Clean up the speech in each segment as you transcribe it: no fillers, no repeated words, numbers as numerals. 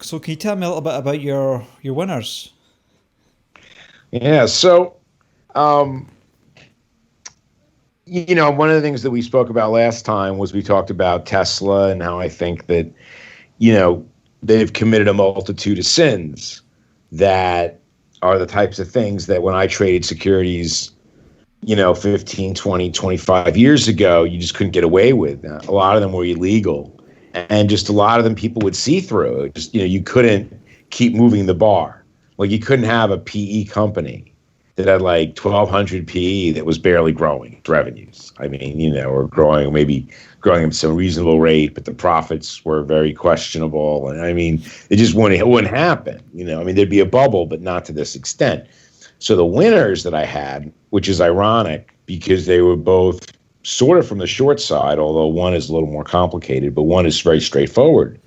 So can you tell me a little bit about your winners? Yeah. So, um, one of the things that we spoke about last time was we talked about Tesla and how I think that, you know, they've committed a multitude of sins that are the types of things that when I traded securities, 15, 20, 25 years ago, you just couldn't get away with. A lot of them were illegal. And just a lot of them people would see through. Just, you couldn't keep moving the bar. Like you couldn't have a PE company that had like 1,200 PE that was barely growing its revenues. I mean, or growing, maybe growing at some reasonable rate, but the profits were very questionable. And I mean, it wouldn't happen. I mean, there'd be a bubble, but not to this extent. So the winners that I had, which is ironic because they were both sort of from the short side, although one is a little more complicated, but one is very straightforward.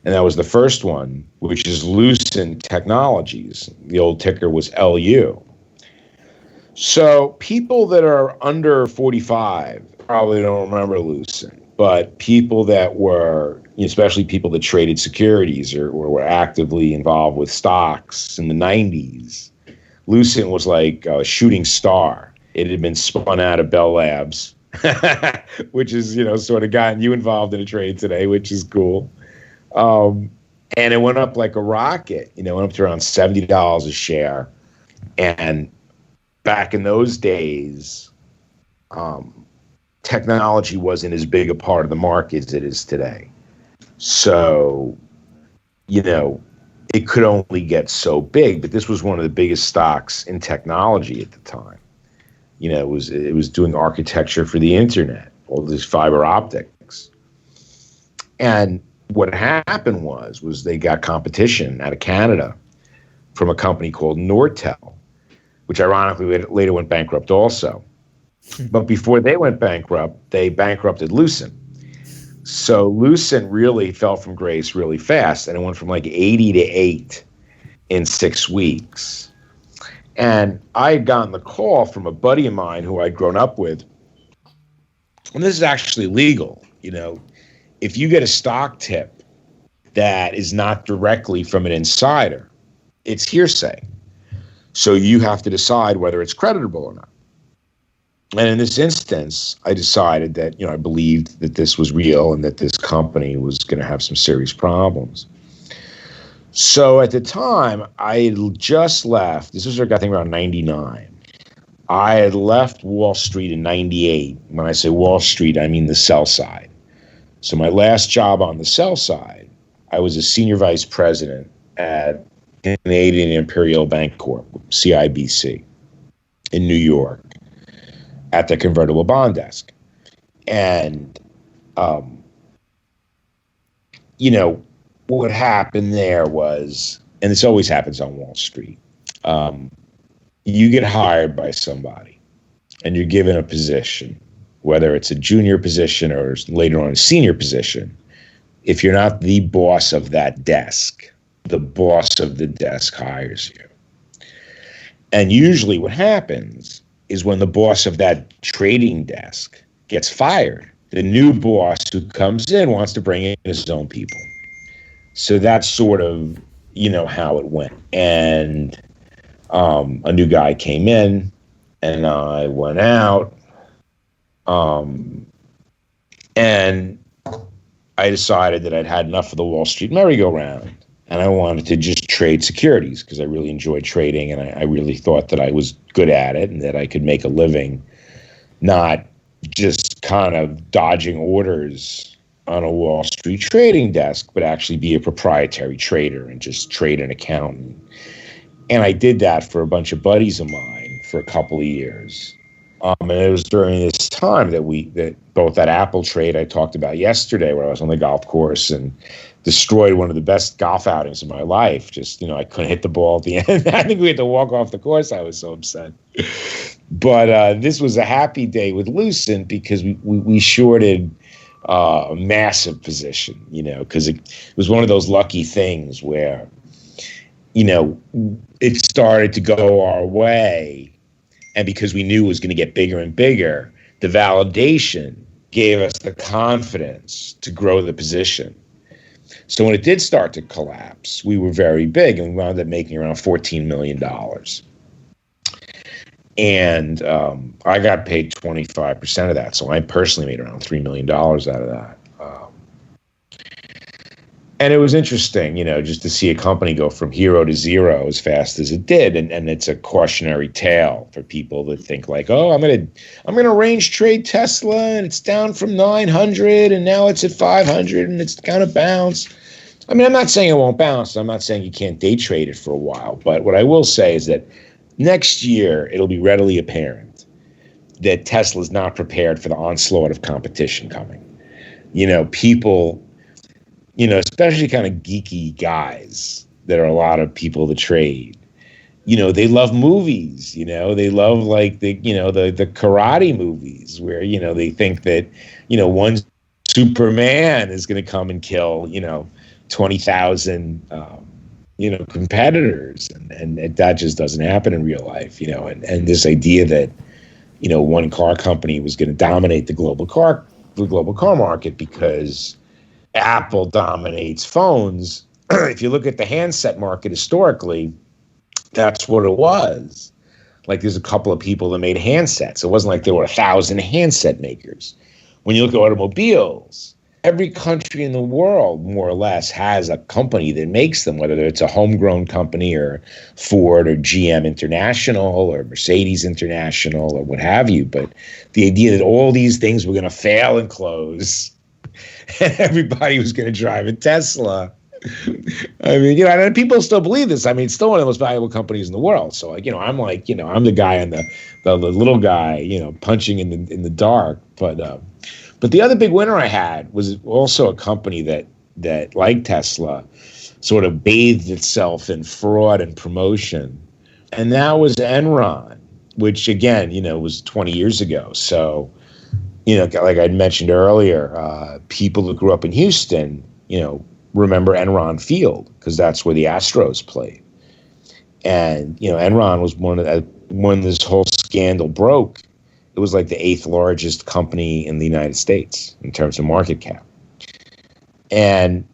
And that was the first one, which is Lucent Technologies. The old ticker was LU. So people that are under 45 probably don't remember Lucent, but people that were, especially people that traded securities or were actively involved with stocks in the 90s, Lucent was like a shooting star. It had been spun out of Bell Labs, which is, sort of gotten you involved in a trade today, which is cool. And it went up like a rocket. It went up to around $70 a share. And back in those days, technology wasn't as big a part of the market as it is today. So, it could only get so big, but this was one of the biggest stocks in technology at the time. It was doing architecture for the internet, all these fiber optics. And what happened was they got competition out of Canada from a company called Nortel, which ironically later went bankrupt also. But before they went bankrupt, they bankrupted Lucent. So Lucent really fell from grace really fast, and it went from like 80 to 8 in 6 weeks. And I had gotten the call from a buddy of mine who I'd grown up with. And this is actually legal. If you get a stock tip that is not directly from an insider, it's hearsay. So you have to decide whether it's creditable or not. And in this instance, I decided that, I believed that this was real and that this company was going to have some serious problems. So at the time, I had just left. This was, I think, around 99. I had left Wall Street in 98. When I say Wall Street, I mean the sell side. So my last job on the sell side, I was a senior vice president at Canadian Imperial Bank Corp, CIBC, in New York, at the convertible bond desk. And, what happened there was, and this always happens on Wall Street, you get hired by somebody and you're given a position, whether it's a junior position or later on a senior position. If you're not the boss of that desk, the boss of the desk hires you. And usually what happens is when the boss of that trading desk gets fired, the new boss who comes in wants to bring in his own people. So that's sort of, how it went. And a new guy came in and I went out. And I decided that I'd had enough of the Wall Street merry-go-round and I wanted to just trade securities because I really enjoyed trading and I really thought that I was good at it and that I could make a living, not just kind of dodging orders on a Wall Street trading desk, but actually be a proprietary trader and just trade an account. And I did that for a bunch of buddies of mine for a couple of years. And it was during this time that both that Apple trade I talked about yesterday, where I was on the golf course and destroyed one of the best golf outings of my life. Just, I couldn't hit the ball at the end. I think we had to walk off the course. I was so upset. But this was a happy day with Lucent because we shorted a massive position, because it was one of those lucky things where, it started to go our way. And because we knew it was going to get bigger and bigger, the validation gave us the confidence to grow the position. So when it did start to collapse, we were very big, and we wound up making around $14 million. And I got paid 25% of that. So I personally made around $3 million out of that. And it was interesting, just to see a company go from hero to zero as fast as it did. And it's a cautionary tale for people that think like, oh, I'm gonna range trade Tesla, and it's down from 900 and now it's at 500 and it's gonna bounce. I mean, I'm not saying it won't bounce. I'm not saying you can't day trade it for a while. But what I will say is that next year, it'll be readily apparent that Tesla's not prepared for the onslaught of competition coming. People, especially kind of geeky guys that are a lot of people that trade, they love movies, they love like the karate movies where, they think that, one Superman is going to come and kill, 20,000, competitors, and that just doesn't happen in real life, and this idea that, one car company was going to dominate the global car market because Apple dominates phones. If you look at the handset market historically, that's what it was. Like there's a couple of people that made handsets. It wasn't like there were 1,000 handset makers. When you look at automobiles, every country in the world, more or less, has a company that makes them, whether it's a homegrown company or Ford or GM International or Mercedes International or what have you. But the idea that all these things were going to fail and close and everybody was going to drive a Tesla. I mean, and people still believe this. I mean, it's still one of the most valuable companies in the world. So, I'm I'm the guy on the little guy, punching in the dark. But the other big winner I had was also a company that like Tesla, sort of bathed itself in fraud and promotion. And that was Enron, which, again, was 20 years ago. So, like I'd mentioned earlier, people who grew up in Houston, remember Enron Field because that's where the Astros played. And, Enron was when this whole scandal broke, it was like the 8th largest company in the United States in terms of market cap. And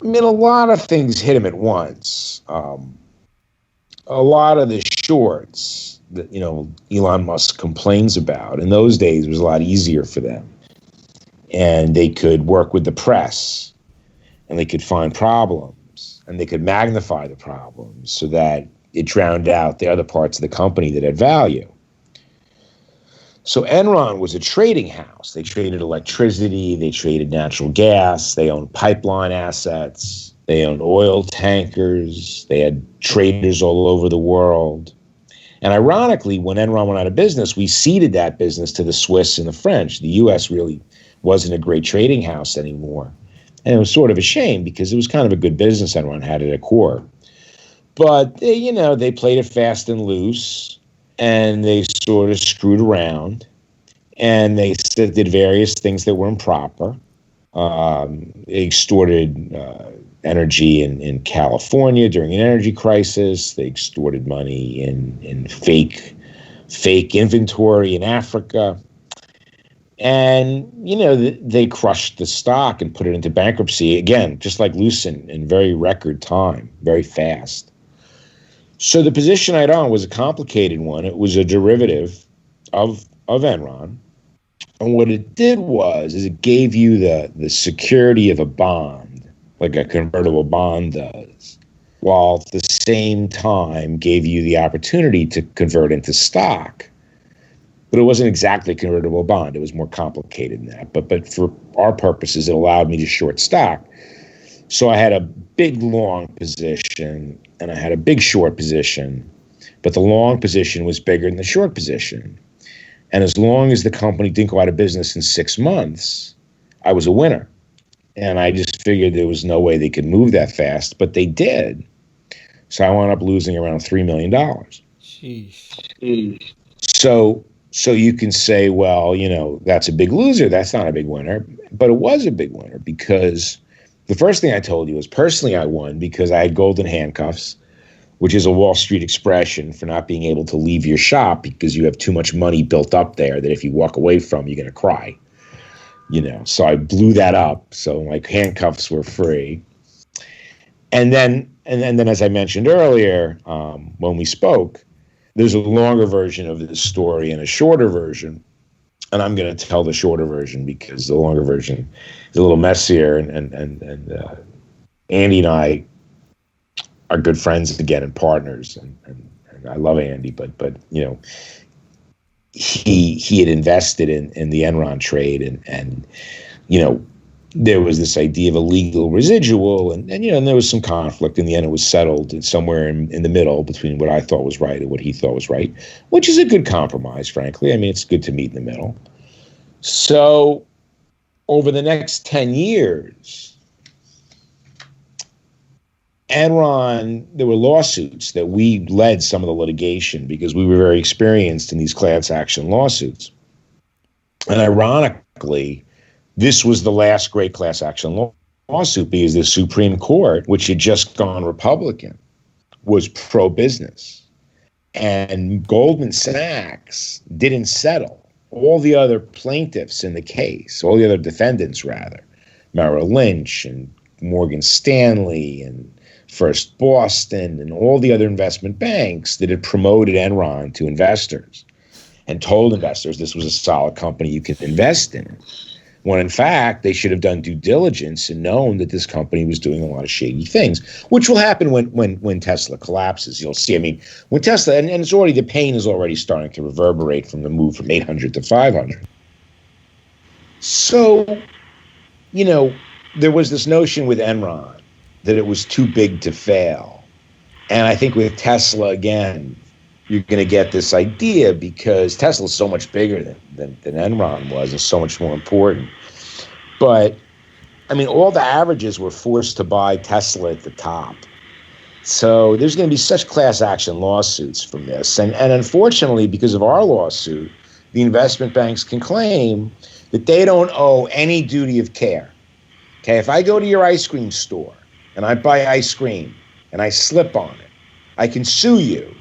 I mean, a lot of things hit him at once. A lot of the shorts that, Elon Musk complains about, in those days was a lot easier for them. And they could work with the press, and they could find problems, and they could magnify the problems so that it drowned out the other parts of the company that had value. So Enron was a trading house. They traded electricity, they traded natural gas, they owned pipeline assets, they owned oil tankers, they had traders all over the world. And ironically, when Enron went out of business, we ceded that business to the Swiss and the French. The U.S. really wasn't a great trading house anymore. And it was sort of a shame because it was kind of a good business Enron had at a core. But, they played it fast and loose, and they sort of screwed around, and they did various things that were improper. They extorted energy in California during an energy crisis. They extorted money in fake inventory in Africa. And, they crushed the stock and put it into bankruptcy, again, just like Lucent, in very record time, very fast. So the position I'd on was a complicated one. It was a derivative of Enron. And what it did is it gave you the security of a bond, like a convertible bond does, while at the same time gave you the opportunity to convert into stock. But it wasn't exactly a convertible bond. It was more complicated than that. But for our purposes, it allowed me to short stock. So I had a big long position and I had a big short position, but the long position was bigger than the short position. And as long as the company didn't go out of business in 6 months, I was a winner. And I just figured there was no way they could move that fast, but they did. So I wound up losing around $3 million. Jeez. So you can say, well, that's a big loser. That's not a big winner. But it was a big winner because the first thing I told you was personally I won because I had golden handcuffs, which is a Wall Street expression for not being able to leave your shop because you have too much money built up there that if you walk away from, you're going to cry. So I blew that up. So my handcuffs were free. And then, as I mentioned earlier, when we spoke, there's a longer version of this story and a shorter version. And I'm going to tell the shorter version because the longer version is a little messier. And Andy and I are good friends again and partners. And I love Andy, but he had invested in the Enron trade, and there was this idea of a legal residual, and there was some conflict. In the end, it was settled somewhere in the middle between what I thought was right and what he thought was right, which is a good compromise, frankly. I mean, it's good to meet in the middle. So over the next 10 years, Enron, there were lawsuits that we led some of the litigation because we were very experienced in these class action lawsuits. And ironically, this was the last great class action lawsuit because the Supreme Court, which had just gone Republican, was pro-business. And Goldman Sachs didn't settle. All the other plaintiffs in the case, all the other defendants, rather, Merrill Lynch and Morgan Stanley and First Boston and all the other investment banks that had promoted Enron to investors and told investors this was a solid company you could invest in, when in fact they should have done due diligence and known that this company was doing a lot of shady things, which will happen when Tesla collapses. You'll see, I mean, when Tesla, and it's already, the pain is already starting to reverberate from the move from 800 to 500. So, there was this notion with Enron that it was too big to fail. And I think with Tesla, again, you're going to get this idea because Tesla is so much bigger than Enron was and so much more important. But, I mean, all the averages were forced to buy Tesla at the top. So there's going to be such class action lawsuits from this. And unfortunately, because of our lawsuit, the investment banks can claim that they don't owe any duty of care. Okay, if I go to your ice cream store and I buy ice cream and I slip on it, I can sue you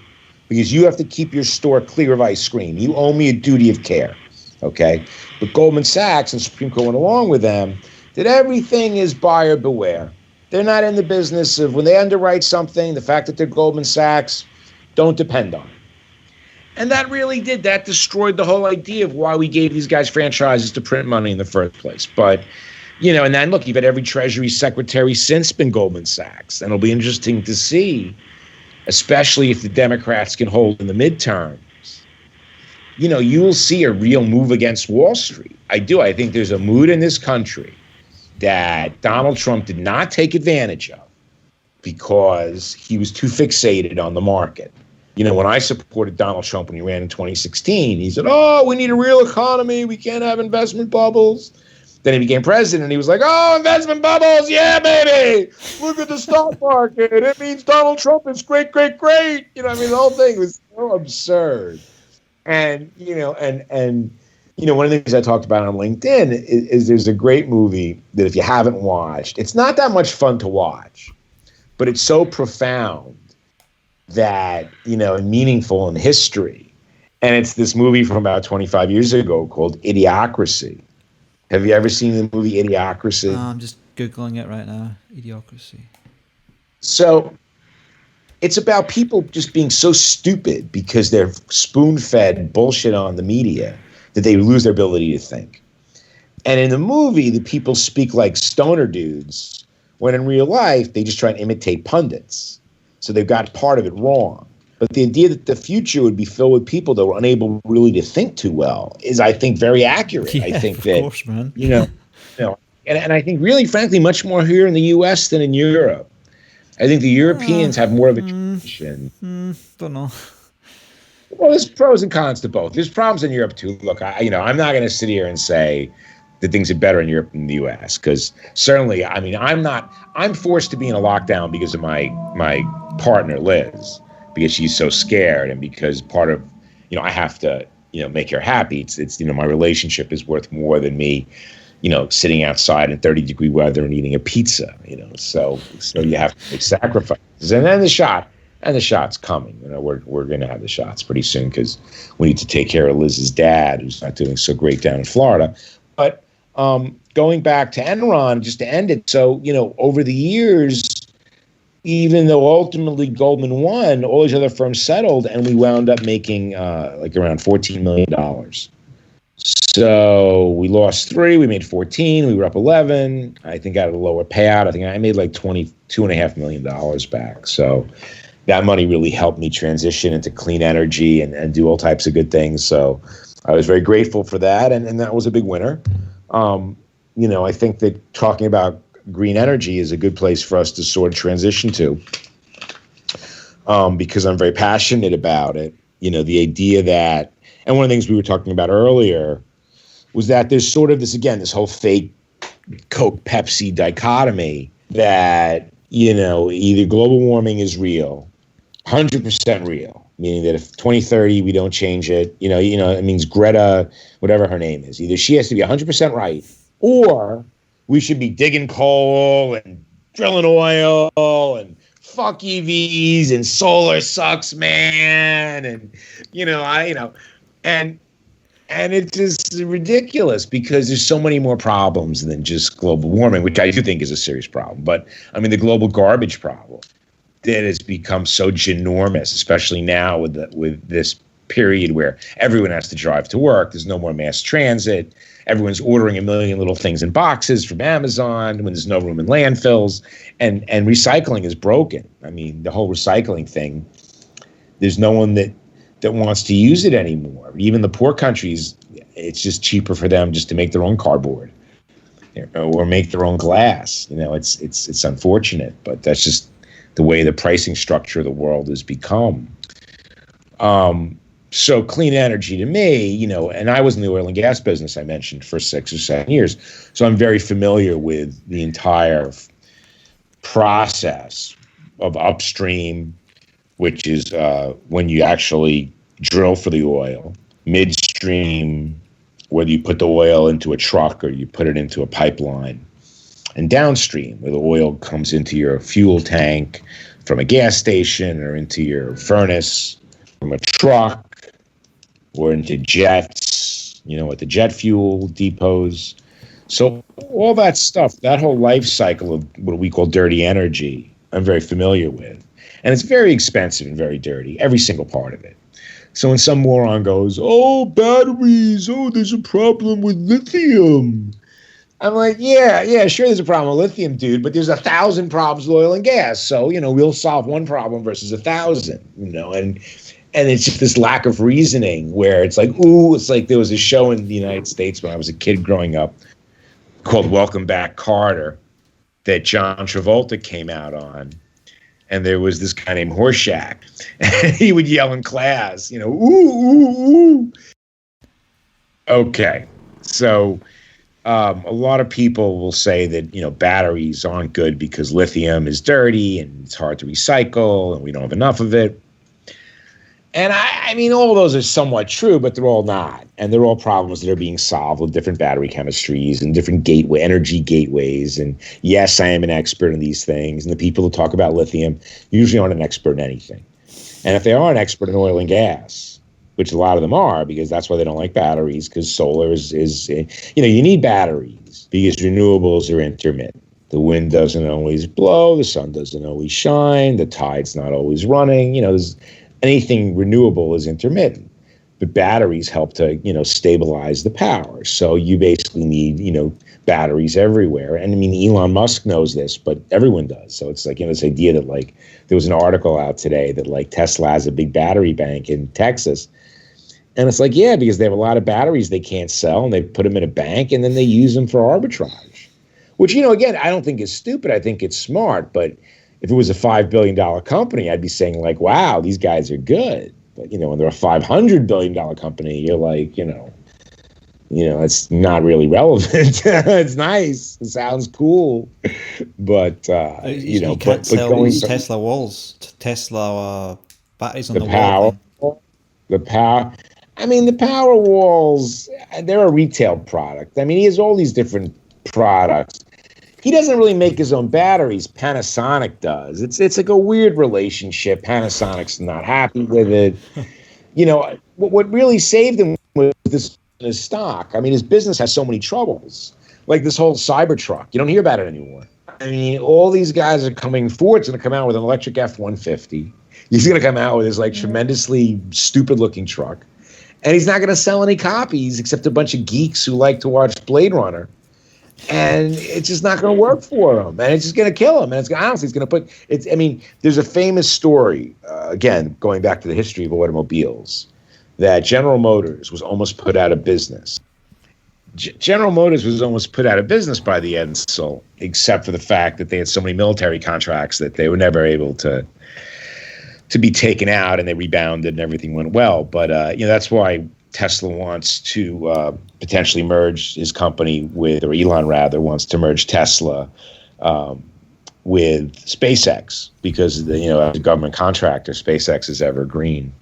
because you have to keep your store clear of ice cream. You owe me a duty of care, okay? But Goldman Sachs and Supreme Court went along with them that everything is buyer beware. They're not in the business of, when they underwrite something, the fact that they're Goldman Sachs, don't depend on it. And that really did. That destroyed the whole idea of why we gave these guys franchises to print money in the first place. But, and then look, you've had every Treasury secretary since been Goldman Sachs. And it'll be interesting to see, especially if the Democrats can hold in the midterms, you will see a real move against Wall Street. I do. I think there's a mood in this country that Donald Trump did not take advantage of because he was too fixated on the market. When I supported Donald Trump when he ran in 2016, he said, oh, we need a real economy. We can't have investment bubbles. Then he became president and he was like, oh, investment bubbles. Yeah, baby. Look at the stock market. It means Donald Trump is great, great, great. The whole thing was so absurd. And, one of the things I talked about on LinkedIn is there's a great movie that if you haven't watched, it's not that much fun to watch, but it's so profound that, and meaningful in history. And it's this movie from about 25 years ago called Idiocracy. Have you ever seen the movie Idiocracy? I'm just Googling it right now. Idiocracy. So it's about people just being so stupid because they're spoon-fed bullshit on the media that they lose their ability to think. And in the movie, the people speak like stoner dudes, when in real life, they just try and imitate pundits. So they've got part of it wrong. But the idea that the future would be filled with people that were unable really to think too well is, I think, very accurate. Yeah, I think of that, course, man. and I think really, frankly, much more here in the U.S. than in Europe. I think the Europeans have more of a tradition. Don't know. Well, there's pros and cons to both. There's problems in Europe too. Look, I'm not going to sit here and say that things are better in Europe than the U.S. because certainly, I'm forced to be in a lockdown because of my partner Liz, because she's so scared and because part of, I have to, make her happy. It's my relationship is worth more than me, sitting outside in 30-degree weather and eating a pizza, so you have to make sacrifices. And then the shot's coming. We're going to have the shots pretty soon because we need to take care of Liz's dad, who's not doing so great down in Florida. But Going back to Enron, just to end it. So, over the years, even though ultimately Goldman won, all these other firms settled, and we wound up making like around $14 million. So we lost 3, we made 14, we were up 11. I think I had a lower payout. I think I made like $22.5 million back. So that money really helped me transition into clean energy and do all types of good things. So I was very grateful for that, and that was a big winner. I think that talking about green energy is a good place for us to sort of transition to, because I'm very passionate about it. The idea that, and one of the things we were talking about earlier was that there's sort of this whole fake Coke Pepsi dichotomy that, either global warming is real, 100% real, meaning that if 2030 we don't change it, it means Greta, whatever her name is, either she has to be 100% right, or we should be digging coal and drilling oil and fuck EVs and solar sucks, man. And, and it's just ridiculous because there's so many more problems than just global warming, which I do think is a serious problem. But I mean, the global garbage problem that has become so ginormous, especially now with this period where everyone has to drive to work. There's no more mass transit. Everyone's ordering a million little things in boxes from Amazon when there's no room in landfills, and recycling is broken. I mean, the whole recycling thing, there's no one that wants to use it anymore. Even the poor countries, it's just cheaper for them just to make their own cardboard or make their own glass. It's unfortunate, but that's just the way the pricing structure of the world has become. So clean energy to me, and I was in the oil and gas business, I mentioned, for 6 or 7 years. So I'm very familiar with the entire process of upstream, which is when you actually drill for the oil, midstream, whether you put the oil into a truck or you put it into a pipeline, and downstream, where the oil comes into your fuel tank from a gas station or into your furnace from a truck or into jets, at the jet fuel depots. So all that stuff, that whole life cycle of what we call dirty energy, I'm very familiar with. And it's very expensive and very dirty, every single part of it. So when some moron goes, oh, batteries, oh, there's a problem with lithium. I'm like, yeah, sure, there's a problem with lithium, dude, but there's 1,000 problems with oil and gas. So, we'll solve one problem versus 1,000, and it's just this lack of reasoning where it's like, it's like there was a show in the United States when I was a kid growing up called Welcome Back, Carter, that John Travolta came out on. And there was this guy named Horshack, and he would yell in class, ooh. Okay, so a lot of people will say that, batteries aren't good because lithium is dirty and it's hard to recycle and we don't have enough of it. And I mean, all of those are somewhat true, but they're all not. And they're all problems that are being solved with different battery chemistries and different energy gateways. And yes, I am an expert in these things. And the people who talk about lithium usually aren't an expert in anything. And if they are an expert in oil and gas, which a lot of them are, because that's why they don't like batteries, because solar is you need batteries because renewables are intermittent. The wind doesn't always blow, the sun doesn't always shine, the tide's not always running. Anything renewable is intermittent, but batteries help to, stabilize the power. So you basically need, batteries everywhere. And I mean, Elon Musk knows this, but everyone does. So it's like, this idea that there was an article out today that Tesla has a big battery bank in Texas. And it's like, yeah, because they have a lot of batteries they can't sell and they put them in a bank and then they use them for arbitrage, which, again, I don't think is stupid. I think it's smart, but if it was a $5 billion company, I'd be saying wow, these guys are good. But, when they're a $500 billion company, you're like, it's not really relevant. It's nice. It sounds cool. But, you can't sell these Tesla walls, Tesla batteries on the wall. The power. I mean, the power walls, they're a retail product. I mean, he has all these different products. He doesn't really make his own batteries. Panasonic does. It's like a weird relationship. Panasonic's not happy with it. What really saved him was this stock. I mean, his business has so many troubles. like this whole Cybertruck. You don't hear about it anymore. I mean, all these guys are coming. Ford's going to come out with an electric F-150. He's going to come out with his like tremendously stupid-looking truck, and he's not going to sell any copies except a bunch of geeks who like to watch Blade Runner. And it's just not going to work for him, and it's just going to kill him. And it's honestly, it's going to put it's. I mean, there's a famous story again going back to the history of automobiles that General Motors was almost put out of business. General Motors was almost put out of business by the Edsel, except for the fact that they had so many military contracts that they were never able to be taken out, and they rebounded and everything went well. But that's why Tesla wants to potentially merge his company with, or Elon rather, wants to merge Tesla with SpaceX because, as a government contractor, SpaceX is evergreen.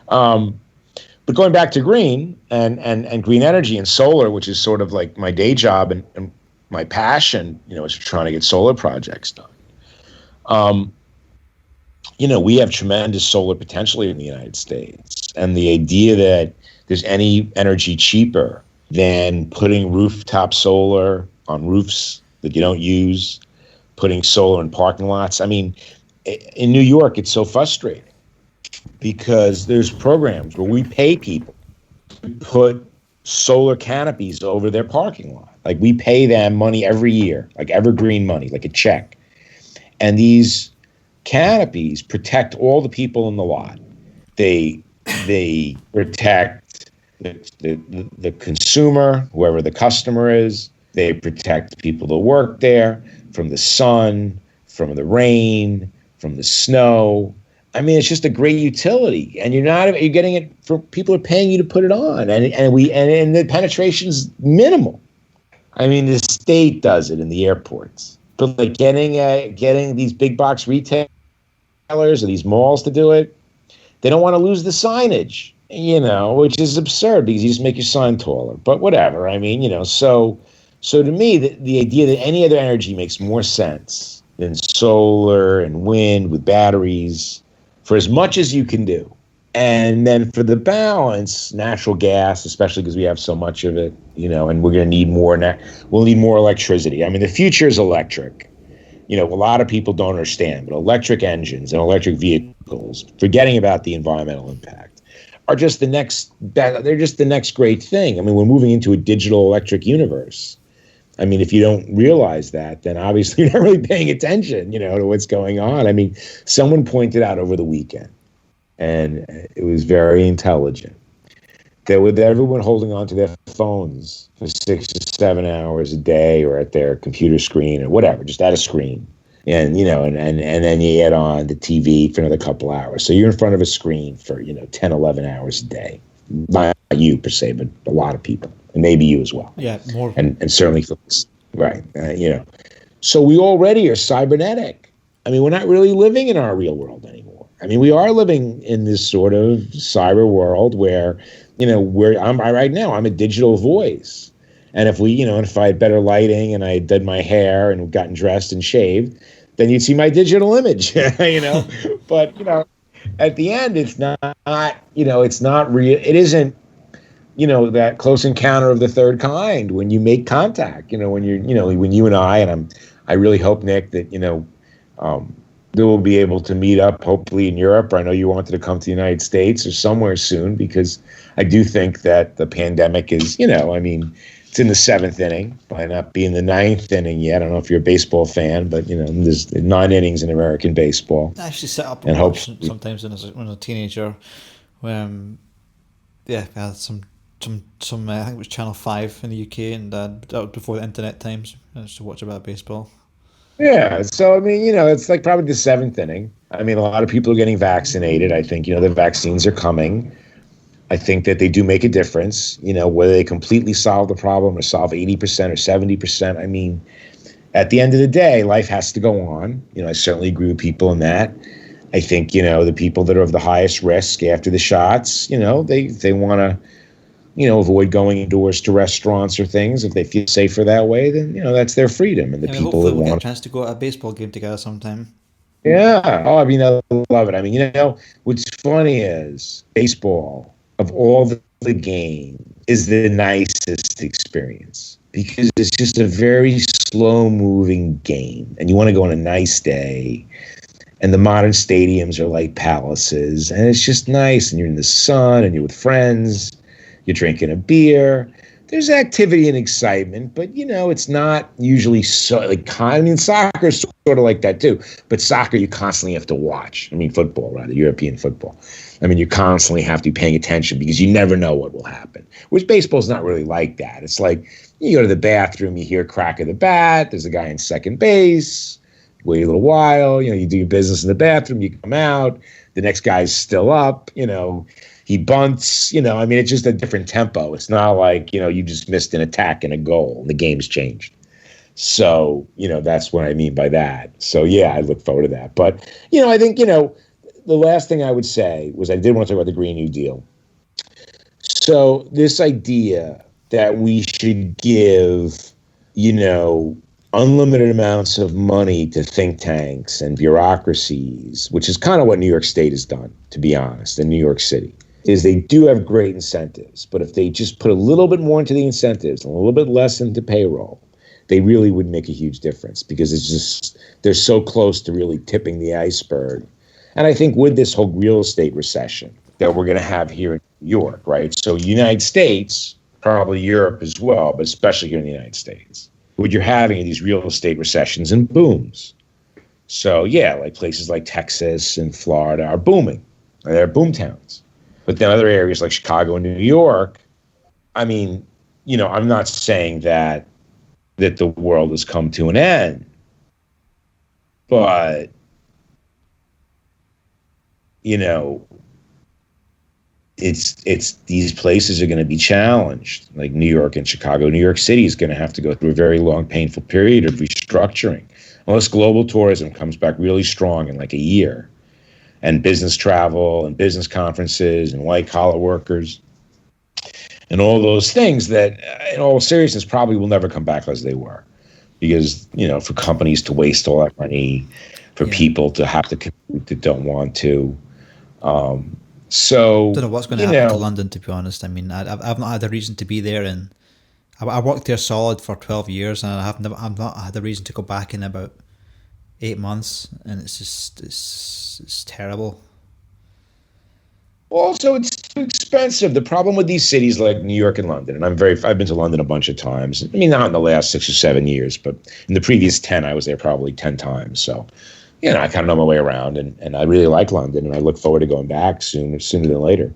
But going back to green and green energy and solar, which is sort of like my day job and my passion, is trying to get solar projects done. We have tremendous solar potential in the United States. And the idea that there's any energy cheaper than putting rooftop solar on roofs that you don't use, putting solar in parking lots. I mean, in New York, it's so frustrating because there's programs where we pay people to put solar canopies over their parking lot. Like we pay them money every year, like evergreen money, like a check. And these canopies protect all the people in the lot. They protect the consumer, whoever the customer is. They protect people that work there from the sun, from the rain, from the snow. I mean, it's just a great utility, and you're getting it for people are paying you to put it on, and the penetration's minimal. I mean, the state does it in the airports, but like getting these big box retailers or these malls to do it, they don't want to lose the signage, which is absurd because you just make your sign taller. But whatever. I mean, so to me, the idea that any other energy makes more sense than solar and wind with batteries for as much as you can do. And then for the balance, natural gas, especially because we have so much of it, and we're going to need more. We'll need more electricity. I mean, the future is electric. A lot of people don't understand, but electric engines and electric vehicles, forgetting about the environmental impact, are just they're just the next great thing. I mean, we're moving into a digital electric universe. I mean, if you don't realize that, then obviously you're not really paying attention, to what's going on. I mean, someone pointed out over the weekend, and it was very intelligent, that with everyone holding on to their phones for 6 to 7 hours a day or at their computer screen or whatever, just at a screen, and then you add on the TV for another couple hours. So you're in front of a screen for, 10, 11 hours a day. Not you per se, but a lot of people. And maybe you as well. Yeah, more. And certainly, right, So we already are cybernetic. I mean, we're not really living in our real world anymore. I mean, we are living in this sort of cyber world where, right now, I'm a digital voice. And if if I had better lighting and I did my hair and gotten dressed and shaved, then you'd see my digital image, But, at the end, it's not, it's not real. It isn't, that close encounter of the third kind when you make contact, when you and I really hope, Nick, that, they will be able to meet up, hopefully in Europe. I know you wanted to come to the United States or somewhere soon, because I do think that the pandemic is, it's in the 7th inning, by not being the 9th inning yet. I don't know if you're a baseball fan, but, there's 9 innings in American baseball. I actually set up and watch sometimes when I was a teenager. I had some I think it was Channel 5 in the UK, and that was before the internet times. I used to watch about baseball. Yeah, so I mean, it's like probably the 7th inning. I mean, a lot of people are getting vaccinated. I think, the vaccines are coming. I think that they do make a difference, whether they completely solve the problem or solve 80% or 70%. I mean, at the end of the day, life has to go on. I certainly agree with people in that. I think, the people that are of the highest risk after the shots, they want to, avoid going indoors to restaurants or things. If they feel safer that way, then, that's their freedom. And the people that we'll want get a chance to go to a baseball game together sometime. Yeah. Oh, I mean, I love it. I mean, what's funny is baseball, of all the games, is the nicest experience. because it's just a very slow moving game. And you want to go on a nice day. And the modern stadiums are like palaces. And it's just nice. And you're in the sun and you're with friends. You're drinking a beer. There's activity and excitement, but it's not usually so like. I mean, soccer is sort of like that too. But soccer, you constantly have to watch. I mean, football, rather, European football. I mean, you constantly have to be paying attention because you never know what will happen. Which baseball's not really like that. It's like you go to the bathroom, you hear a crack of the bat. There's a guy in second base. Wait a little while. You do your business in the bathroom. You come out. The next guy's still up. He bunts, I mean, it's just a different tempo. It's not like, you just missed an attack and a goal and the game's changed. So, that's what I mean by that. So, yeah, I look forward to that. But, I think, the last thing I would say was I did want to talk about the Green New Deal. So this idea that we should give, unlimited amounts of money to think tanks and bureaucracies, which is kind of what New York State has done, to be honest, in New York City. Is they do have great incentives, but if they just put a little bit more into the incentives and a little bit less into payroll, they really would make a huge difference because they're so close to really tipping the iceberg. And I think with this whole real estate recession that we're going to have here in New York, right? So United States, probably Europe as well, but especially here in the United States, what you're having are these real estate recessions and booms. So yeah, like places like Texas and Florida are booming. They're boom towns. But then other areas like Chicago and New York, I mean, I'm not saying that the world has come to an end, but, it's these places are going to be challenged, like New York and Chicago. New York City is going to have to go through a very long, painful period of restructuring, unless global tourism comes back really strong in like a year. And business travel and business conferences and white-collar workers and all those things that, in all seriousness, probably will never come back as they were. Because, for companies to waste all that money, for people to have to commute that don't want to. So, I don't know what's going to happen to London, to be honest. I mean, I've not had a reason to be there, and I worked there solid for 12 years, and I've not had a reason to go back in about 8 months, and it's terrible. Also, it's too expensive. The problem with these cities like New York and London, and I've been to London a bunch of times. I mean, not in the last 6 or 7 years, but in the previous 10, I was there probably 10 times. So, I kind of know my way around, and I really like London, and I look forward to going back sooner than later.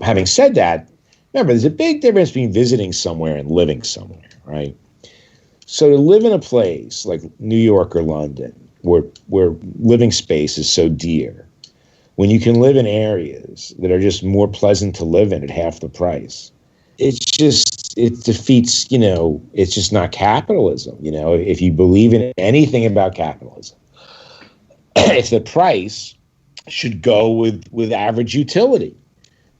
Having said that, remember, there's a big difference between visiting somewhere and living somewhere, right? So to live in a place like New York or London, where living space is so dear, when you can live in areas that are just more pleasant to live in at half the price, it defeats, it's just not capitalism. If you believe in anything about capitalism, if the price should go with average utility,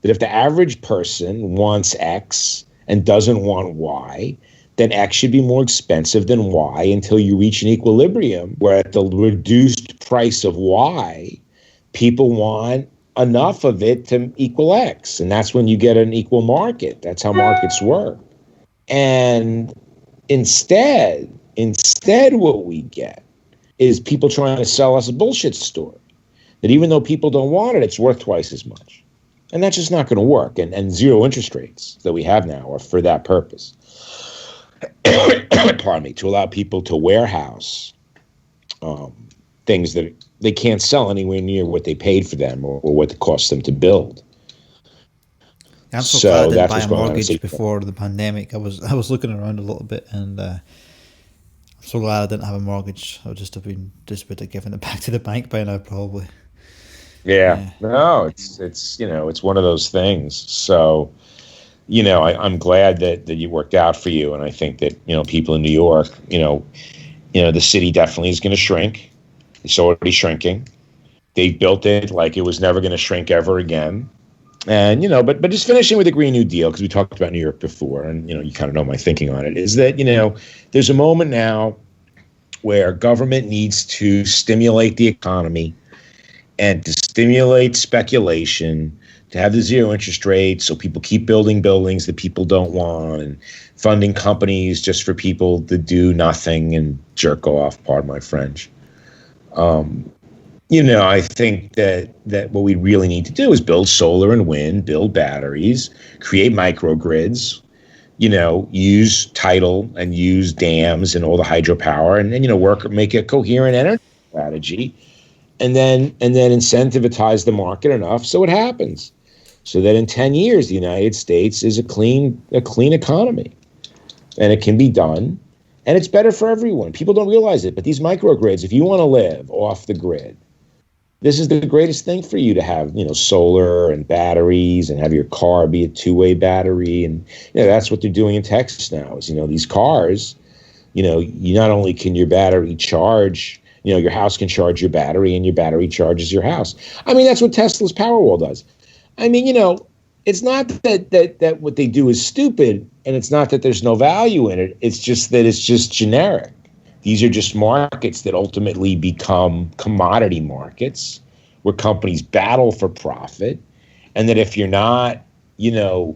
that if the average person wants X and doesn't want Y, then X should be more expensive than Y until you reach an equilibrium where at the reduced price of Y, people want enough of it to equal X. And that's when you get an equal market. That's how markets work. And instead what we get is people trying to sell us a bullshit story that even though people don't want it, it's worth twice as much. And that's just not going to work. And zero interest rates that we have now are for that purpose. Pardon me, to allow people to warehouse things that they can't sell anywhere near what they paid for them or what it cost them to build. I'm so glad I didn't buy a mortgage before the pandemic. I was looking around a little bit, and I'm so glad I didn't have a mortgage. I would just have been giving it back to the bank by now, probably. Yeah. No, it's one of those things. So, I'm glad that you worked out for you, and I think that people in New York, the city definitely is going to shrink. It's already shrinking. They built it like it was never going to shrink ever again. And, but just finishing with the Green New Deal, because we talked about New York before, and, you kind of know my thinking on it, is that, there's a moment now where government needs to stimulate the economy and to stimulate speculation, to have the zero interest rates so people keep building buildings that people don't want, and funding companies just for people to do nothing and jerk off, pardon my French. I think that what we really need to do is build solar and wind, build batteries, create microgrids, use tidal and use dams and all the hydropower, and then make a coherent energy strategy, and then incentivize the market enough so it happens, so that in 10 years the United States is a clean economy, and it can be done, and it's better for everyone. People don't realize it, but these microgrids, if you want to live off the grid, this is the greatest thing for you to have, solar and batteries, and have your car be a two-way battery. And, that's what they're doing in Texas now is, these cars, you not only can your battery charge, your house can charge your battery, and your battery charges your house. I mean, that's what Tesla's Powerwall does. I mean, it's not that what they do is stupid, and it's not that there's no value in it. It's just that it's just generic. These are just markets that ultimately become commodity markets where companies battle for profit. And that if you're not, the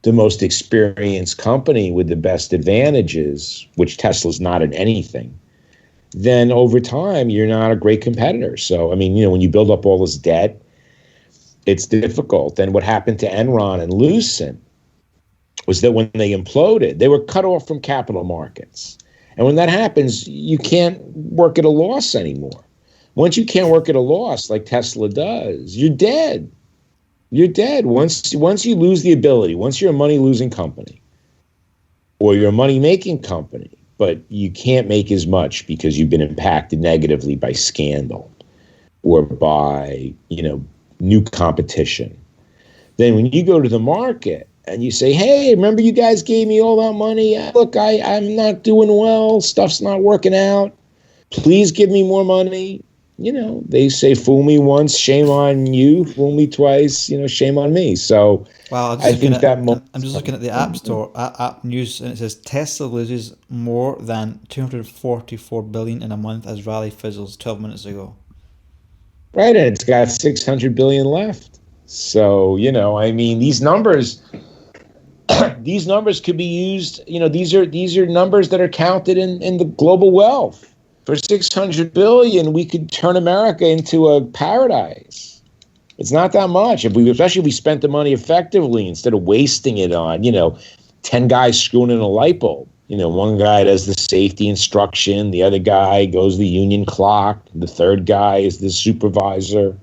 most experienced company with the best advantages, which Tesla's not in anything, then over time, you're not a great competitor. So, I mean, when you build up all this debt, it's difficult. And what happened to Enron and Lucent was that when they imploded, they were cut off from capital markets. And when that happens, you can't work at a loss anymore. Once you can't work at a loss like Tesla does, you're dead. You're dead. Once you lose the ability, once you're a money-losing company or you're a money-making company, but you can't make as much because you've been impacted negatively by scandal or by, new competition, then when you go to the market and you say, hey, remember you guys gave me all that money? Look, I'm not doing well. Stuff's not working out. Please give me more money. They say, fool me once, shame on you. Fool me twice, shame on me. So well, I think that... I'm just looking at the App Store, app news, and it says Tesla loses more than $244 billion in a month as rally fizzles 12 minutes ago. Right, and it's got $600 billion left. So, I mean, these numbers could be used, these are numbers that are counted in the global wealth. For $600 billion, we could turn America into a paradise. It's not that much. Especially if we spent the money effectively instead of wasting it on, 10 guys screwing in a light bulb. One guy does the safety instruction, the other guy goes the union clock, the third guy is the supervisor,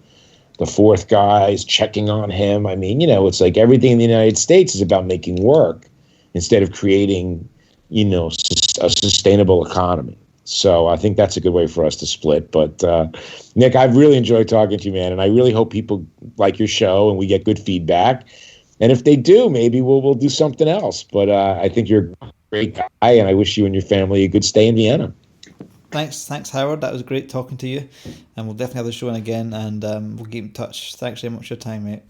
the fourth guy is checking on him. I mean, it's like everything in the United States is about making work instead of creating, a sustainable economy. So I think that's a good way for us to split. But Nick, I've really enjoyed talking to you, man, and I really hope people like your show and we get good feedback. And if they do, maybe we'll do something else. But I think you're a great guy, and I wish you and your family a good stay in Vienna. Thanks, Howard. That was great talking to you, and we'll definitely have the show on again, and we'll keep in touch. Thanks very much for your time, mate.